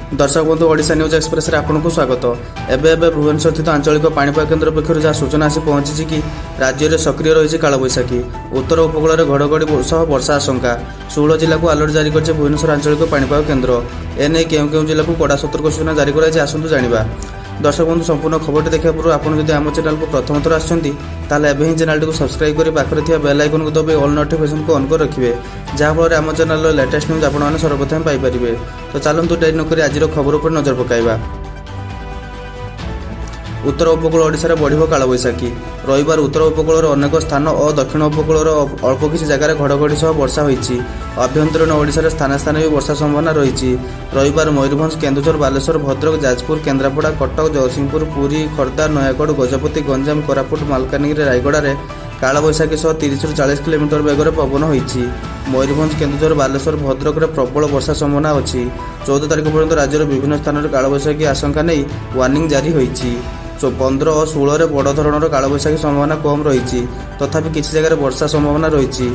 दर्शक बंधु Odisha news express रे आपनको स्वागत। एबे भुवनेश्वर स्थित आंचलिक पाणीपाग केन्द्र पक्षर जहाँ सूचना आसी पहुंची कि राज्य में सक्रिय रही कालबैशाखी। उत्तर उपकूल में घड़घड़ी सह वर्षा आशंका। 16 जिला को अलर्ट जारी कर भुवनेश्वर आंचलिक पाणीपाग केन्द्र। एने केउ जिला को कड़ा सतर्क सूचना जारी कर आसतु जाना। दर्शक बंधु संपूर्ण खबर देखा पूर्व आपड़ जब आम चैनल को प्रथम थर आसछंती ताले एबे ही चैनल को सब्सक्राइब कर पाखरे थिया बेल आइकन को दबाई ऑल नोटिफिकेशन को ऑन कर रखिए, जहाँफल आम चैनल लेटेस्ट न्यूज आपने सर्वप्रथम पाइपर। तो चलतु डेरी नक आज खबर पर नजर पकाइबा। उत्तर उपकूल ओडिशा बढ़ कालबैशाखी। रविवार उत्तर उपकूल अनेक स्थान और दक्षिण उपकूल अल्प किसी जगार घड़घड़ी सह वर्षा होती। आभ्यंतरीण ओडिशा स्थान स्थान भी वर्षा संभावना रही। रविवार मयूरभंज, केन्दुझर, बालेश्वर, भद्रक, जाजपुर, केन्द्रापड़ा, कटक, जगतसिंहपुर, पुरी, खोर्धा, नयागढ़, गजपति, गंजाम, कोरापुट, मालकानगिरी, रायगड़ा कालबैशाखी सह 30 ରୁ 40 किलोमीटर बेगर पवन होती। मयूरभंज, केन्दुझर, बालेश्वर, भद्रक में प्रबल वर्षा संभावना अच्छी। 14 तारिख पर्यंत राज्यर विभिन्न स्थान में कालबैशाखी आशंका नहीं वार्निंग जारी होती। 15 और 16 में बड़ धरणर कालबैशाखी संभावना कम रही, तथापि किसी जगह वर्षा संभावना रही।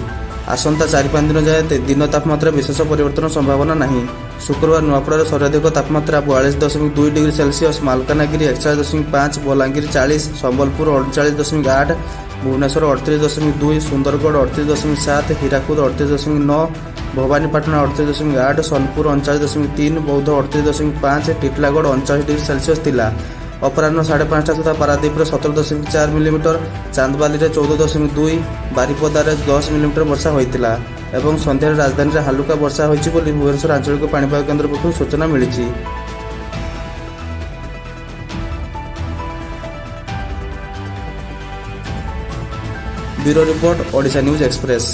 आसंता 4-5 दिन जाए दिन तापमात्रा विशेष परिवर्तन संभावना नहीं। शुक्रवार नुआपड़ा सर्वाधिक तापमात्रा 42.2 डिग्री सेल्सियस, मालकानगिरी 41.5, बलांगीर 40, संबलपुर 38.8, भुवनेश्वर 38.2, सुंदरगढ़ 38.7, हीराकुद 38.9, भवानीपाटना 38.8, सोनपुर 39.3, बौद्ध 38.5, टिटलागढ़ 39 डिग्री सेल्सियस थिला। अपराह्न 5:30 सुधा पारादीप 17.4 मिलीमीटर, चांदबाली 14.2, बारिपदार 10 मिलीमीटर वर्षा होता एवं सन्धार राजधानी में हालुका वर्षा होती भुवनेश्वर आंचलिक पाणीपाग केन्द्र पक्ष सूचना मिली। Bureau report, Odisha news express.